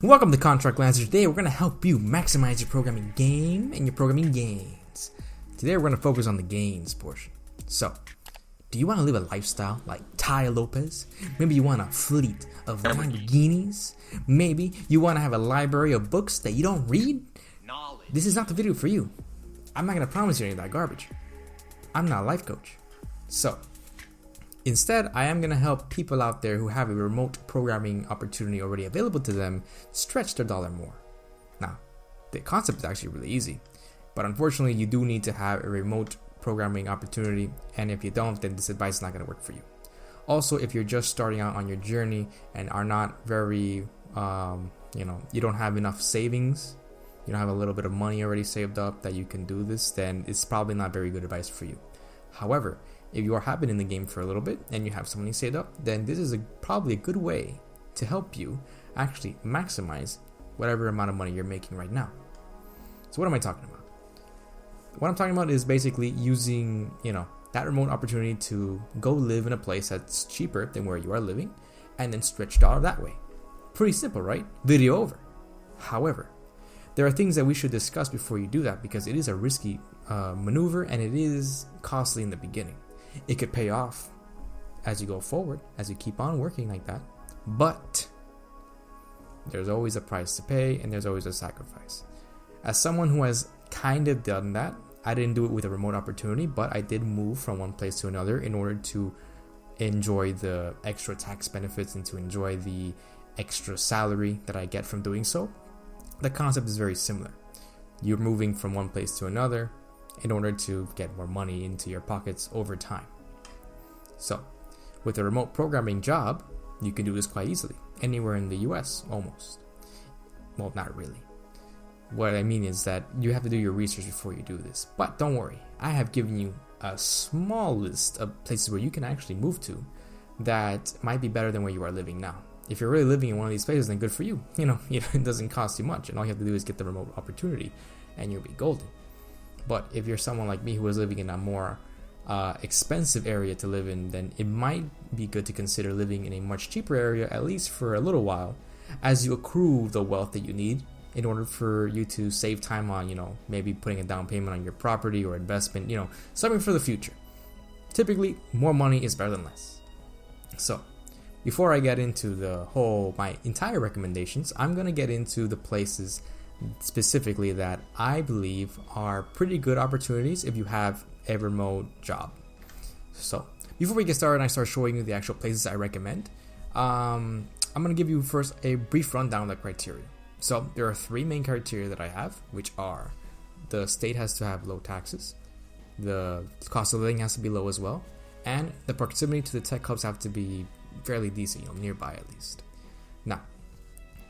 Welcome to Contract Lancer. Today we're going to help you maximize your programming game and your programming gains. Today we're going to focus on the gains portion. So, do you want to live a lifestyle like Tai Lopez? Maybe you want a fleet of Lamborghinis? Maybe you want to have a library of books that you don't read? This is not the video for you. I'm not going to promise you any of that garbage. I'm not a life coach. So, instead, I am going to help people out there who have a remote programming opportunity already available to them stretch their dollar more. Now, the concept is actually really easy, but unfortunately, you do need to have a remote programming opportunity, and if you don't, then this advice is not going to work for you. Also, if you're just starting out on your journey and are not very, you don't have enough savings, you don't have a little bit of money already saved up that you can do this, then it's probably not very good advice for you. However, if you have been in the game for a little bit and you have some money saved up, then this is probably a good way to help you actually maximize whatever amount of money you're making right now. So what am I talking about? What I'm talking about is basically using, that remote opportunity to go live in a place that's cheaper than where you are living and then stretch dollar that way. Pretty simple, right? Video over. However, there are things that we should discuss before you do that because it is a risky maneuver and it is costly in the beginning. It could pay off as you go forward, as you keep on working like that, but there's always a price to pay and there's always a sacrifice. As someone who has kind of done that, I didn't do it with a remote opportunity, but I did move from one place to another in order to enjoy the extra tax benefits and to enjoy the extra salary that I get from doing so. The concept is very similar. You're moving from one place to another in order to get more money into your pockets over time. So, with a remote programming job, you can do this quite easily. Anywhere in the US, almost. Well, not really. What I mean is that you have to do your research before you do this. But don't worry, I have given you a small list of places where you can actually move to that might be better than where you are living now. If you're really living in one of these places, then good for you. It doesn't cost you much, and all you have to do is get the remote opportunity, and you'll be golden. But if you're someone like me who is living in a more expensive area to live in, then it might be good to consider living in a much cheaper area, at least for a little while, as you accrue the wealth that you need in order for you to save time on, maybe putting a down payment on your property or investment, something for the future. Typically, more money is better than less. So, before I get into my entire recommendations, I'm going to get into the places specifically that I believe are pretty good opportunities if you have a remote job. So, before we get started and I start showing you the actual places I recommend, I'm going to give you first a brief rundown of the criteria. So, there are three main criteria that I have, which are the state has to have low taxes, the cost of living has to be low as well, and the proximity to the tech hubs have to be fairly decent, nearby at least. Now,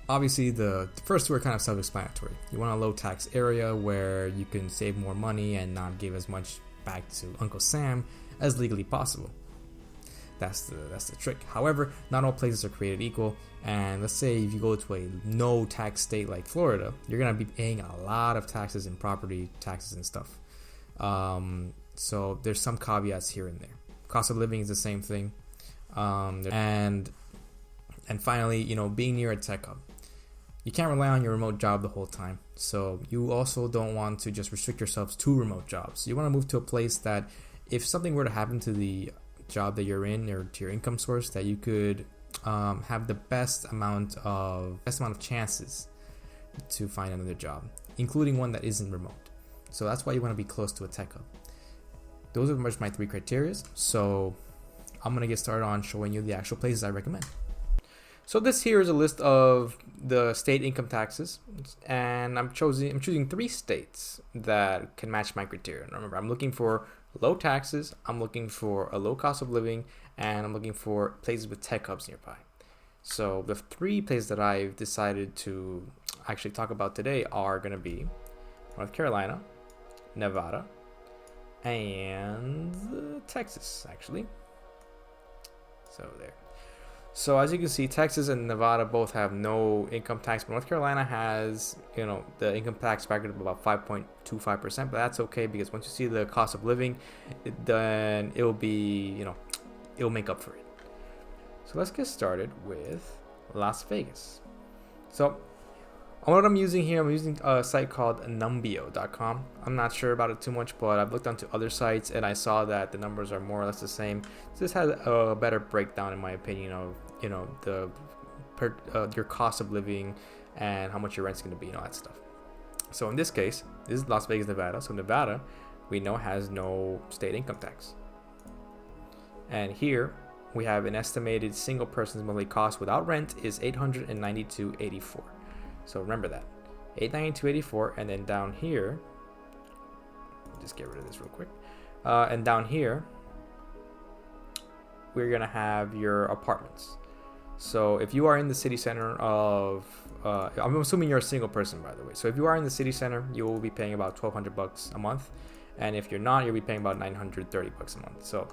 obviously the first two are kind of self-explanatory. You want a low tax area where you can save more money and not give as much back to Uncle Sam as legally possible. That's the trick. However, not all places are created equal, and let's say if you go to a no tax state like Florida, you're going to be paying a lot of taxes and property taxes and stuff. So there's some caveats here and there. Cost of living is the same thing. And finally, being near a tech hub. You can't rely on your remote job the whole time. So you also don't want to just restrict yourselves to remote jobs. You want to move to a place that if something were to happen to the job that you're in or to your income source, that you could have the best amount of chances to find another job, including one that isn't remote. So that's why you want to be close to a tech hub. Those are my three criteria. So I'm going to get started on showing you the actual places I recommend. So this here is a list of the state income taxes, and I'm choosing three states that can match my criteria. And remember, I'm looking for low taxes, I'm looking for a low cost of living, and I'm looking for places with tech hubs nearby. So the three places that I've decided to actually talk about today are going to be North Carolina, Nevada, and Texas, actually. So there. So as you can see, Texas and Nevada both have no income tax, but North Carolina has, the income tax bracket of about 5.25%, but that's okay because once you see the cost of living, then it will be, it'll make up for it. So let's get started with Las Vegas. So What I'm using here, I'm using a site called numbeo.com. I'm not sure about it too much, but I've looked onto other sites and I saw that the numbers are more or less the same. So this has a better breakdown, in my opinion, of your cost of living and how much your rent's going to be and all that stuff. So in this case, this is Las Vegas, Nevada. So Nevada, we know, has no state income tax. And here we have an estimated single person's monthly cost without rent is $892.84. So remember that, $892.84, and then down here, just get rid of this real quick. And down here, we're gonna have your apartments. So if you are in the city center of, I'm assuming you're a single person, by the way. So if you are in the city center, you will be paying about $1,200 a month, and if you're not, you'll be paying about $930 a month. So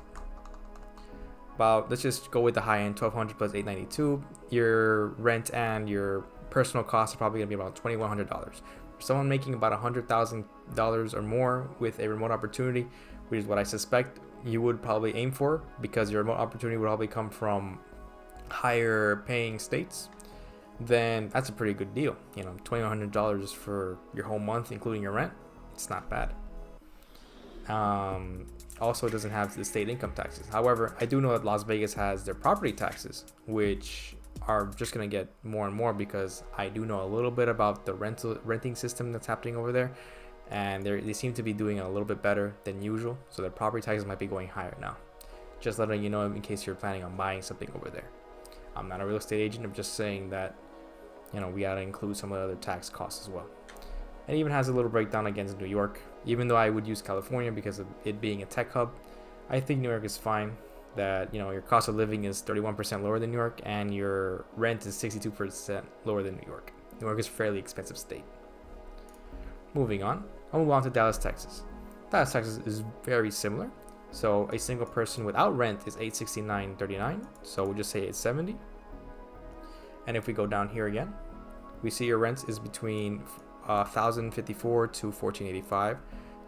let's just go with the high end, $1,200 plus $892. Your rent and your personal costs are probably going to be about $2,100. For someone making about $100,000 or more with a remote opportunity, which is what I suspect you would probably aim for, because your remote opportunity would probably come from higher paying states, then that's a pretty good deal. $2,100 for your whole month, including your rent. It's not bad. Also, it doesn't have the state income taxes. However, I do know that Las Vegas has their property taxes, which are just going to get more and more, because I do know a little bit about the renting system that's happening over there, and they seem to be doing a little bit better than usual. So their property taxes might be going higher now. Just letting you know in case you're planning on buying something over there. I'm not a real estate agent. I'm just saying that, we got to include some of the other tax costs as well. It even has a little breakdown against New York. Even though I would use California because of it being a tech hub, I think New York is fine. That, your cost of living is 31% lower than New York, and your rent is 62% lower than New York. New York is a fairly expensive state. Moving on, I'll move on to Dallas, Texas. Dallas, Texas is very similar. So a single person without rent is $869.39. So we'll just say $870. And if we go down here again, we see your rent is between $1,054 to $1,485.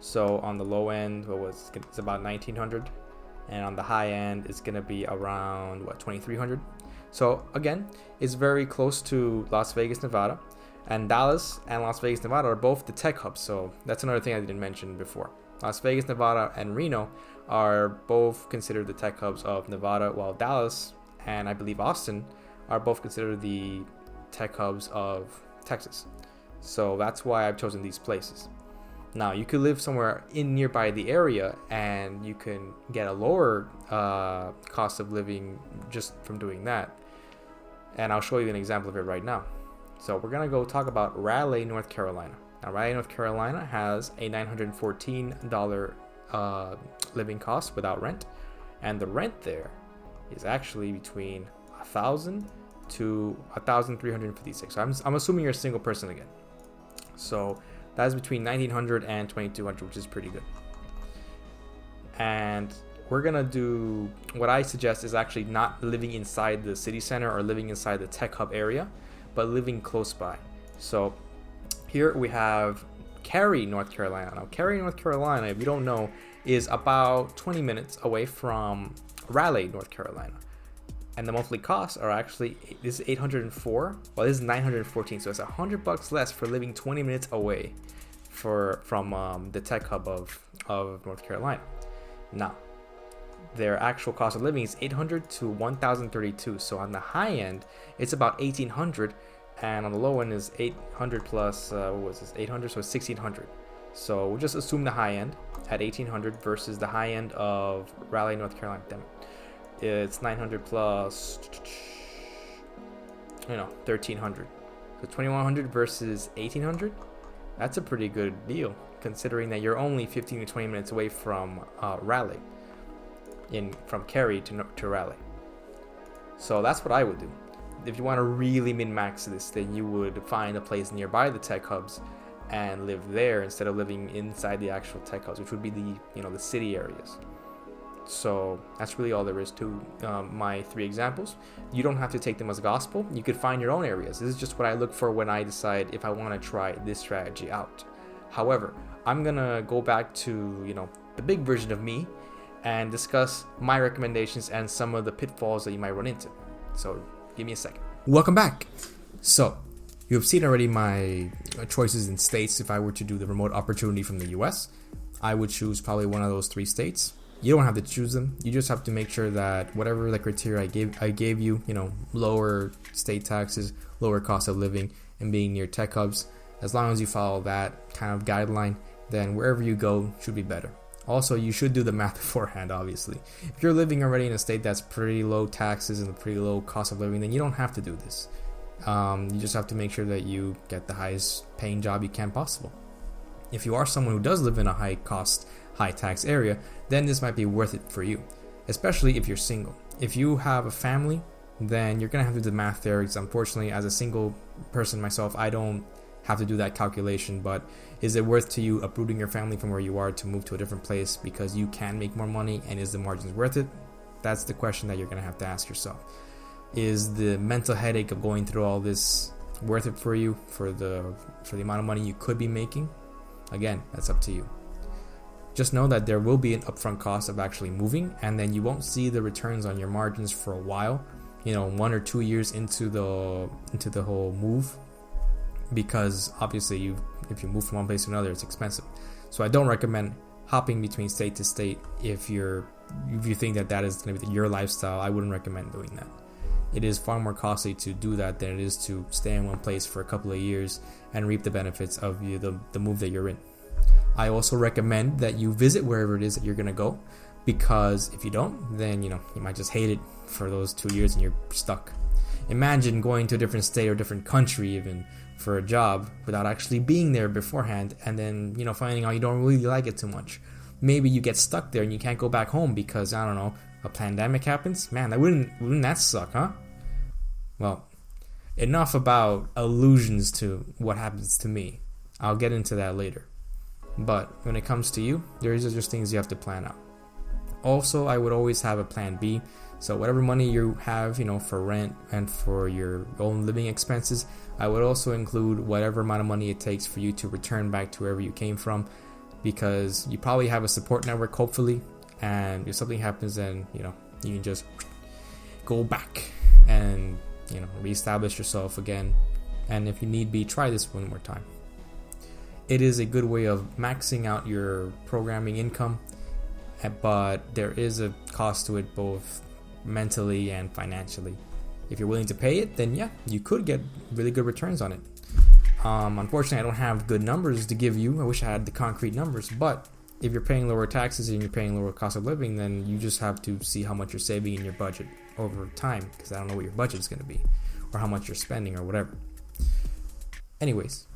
So on the low end, it's about $1,900, and on the high end, it's gonna be around $2,300. So again, it's very close to Las Vegas, Nevada, and Dallas and Las Vegas, Nevada are both the tech hubs. So that's another thing I didn't mention before. Las Vegas, Nevada, and Reno are both considered the tech hubs of Nevada, while Dallas and I believe Austin are both considered the tech hubs of Texas. So that's why I've chosen these places. Now, you could live somewhere in nearby the area and you can get a lower cost of living just from doing that. And I'll show you an example of it right now. So we're going to go talk about Raleigh, North Carolina. Now, Raleigh, North Carolina has a $914 living cost without rent. And the rent there is actually between $1,000 to $1,356. So I'm assuming you're a single person again. So that is between $1,900 and $2,200, which is pretty good. And we're gonna do, what I suggest is actually not living inside the city center or living inside the tech hub area, but living close by. So here we have Cary, North Carolina. Now, Cary, North Carolina, if you don't know, is about 20 minutes away from Raleigh, North Carolina. And the monthly costs are actually, this is $804. Well, this is $914. So it's $100 less for living 20 minutes away from the tech hub of North Carolina. Now, their actual cost of living is $800 to $1,032. So on the high end, it's about $1,800, and on the low end is $800 plus, what was this? $800, so it's $1,600. So we'll just assume the high end at $1,800 versus the high end of Raleigh, North Carolina. Damn it. It's $900 plus, $1,300. So $2,100 versus $1,800. That's a pretty good deal, considering that you're only 15 to 20 minutes away from Raleigh, from Cary to Raleigh. So that's what I would do. If you want to really min-max this, then you would find a place nearby the tech hubs and live there instead of living inside the actual tech hubs, which would be the city areas. So that's really all there is to my three examples. You don't have to take them as gospel. You could find your own areas. This is just what I look for when I decide if I want to try this strategy out. However, I'm gonna go back to the big version of me and discuss my recommendations and some of the pitfalls that you might run into. So give me a second. Welcome back. So You have seen already my choices in states. If I were to do the remote opportunity from the US, I would choose probably one of those 3 states. You don't have to choose them. You just have to make sure that whatever the criteria I gave you, lower state taxes, lower cost of living, and being near tech hubs, as long as you follow that kind of guideline, then wherever you go should be better. Also, you should do the math beforehand, obviously. If you're living already in a state that's pretty low taxes and a pretty low cost of living, then you don't have to do this. You just have to make sure that you get the highest paying job you can possible. If you are someone who does live in a high cost, high tax area, then this might be worth it for you, especially if you're single. If you have a family, then you're going to have to do the math there, because unfortunately, as a single person myself, I don't have to do that calculation. But is it worth to you uprooting your family from where you are to move to a different place because you can make more money, and is the margins worth it? That's the question that you're going to have to ask yourself. Is the mental headache of going through all this worth it for you, for the amount of money you could be making? Again, that's up to you. Just know that there will be an upfront cost of actually moving, and then you won't see the returns on your margins for a while, 1 or 2 years into the whole move, because obviously if you move from one place to another, it's expensive. So I don't recommend hopping between state to state. If you think that is going to be your lifestyle, I wouldn't recommend doing that. It is far more costly to do that than it is to stay in one place for a couple of years and reap the benefits of the move that you're in. I also recommend that you visit wherever it is that you're going to go, because if you don't, then you might just hate it for those 2 years and you're stuck. Imagine going to a different state or different country even for a job without actually being there beforehand, and then finding out you don't really like it too much. Maybe you get stuck there and you can't go back home because, I don't know, a pandemic happens. Man, wouldn't that suck, huh? Well, enough about allusions to what happens to me. I'll get into that later. But when it comes to you, there is just things you have to plan out. Also, I would always have a plan B. So whatever money you have, for rent and for your own living expenses, I would also include whatever amount of money it takes for you to return back to wherever you came from, because you probably have a support network, hopefully, and if something happens, then you can just go back and reestablish yourself again, and if you need be, try this one more time. It is a good way of maxing out your programming income, but there is a cost to it, both mentally and financially. If you're willing to pay it, then yeah, you could get really good returns on it. Unfortunately, I don't have good numbers to give you. I wish I had the concrete numbers, but if you're paying lower taxes and you're paying lower cost of living, then you just have to see how much you're saving in your budget over time, because I don't know what your budget is going to be or how much you're spending or whatever. Anyways,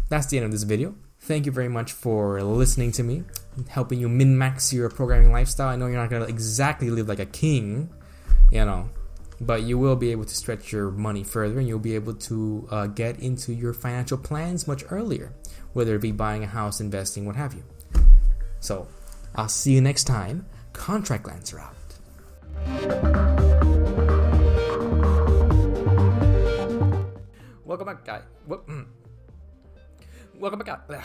that's the end of this video. Thank you very much for listening to me, helping you min-max your programming lifestyle. I know you're not going to exactly live like a king, but you will be able to stretch your money further, and you'll be able to get into your financial plans much earlier, whether it be buying a house, investing, what have you. So, I'll see you next time. Contract lands are out. Welcome back, guys. Welcome back, guys.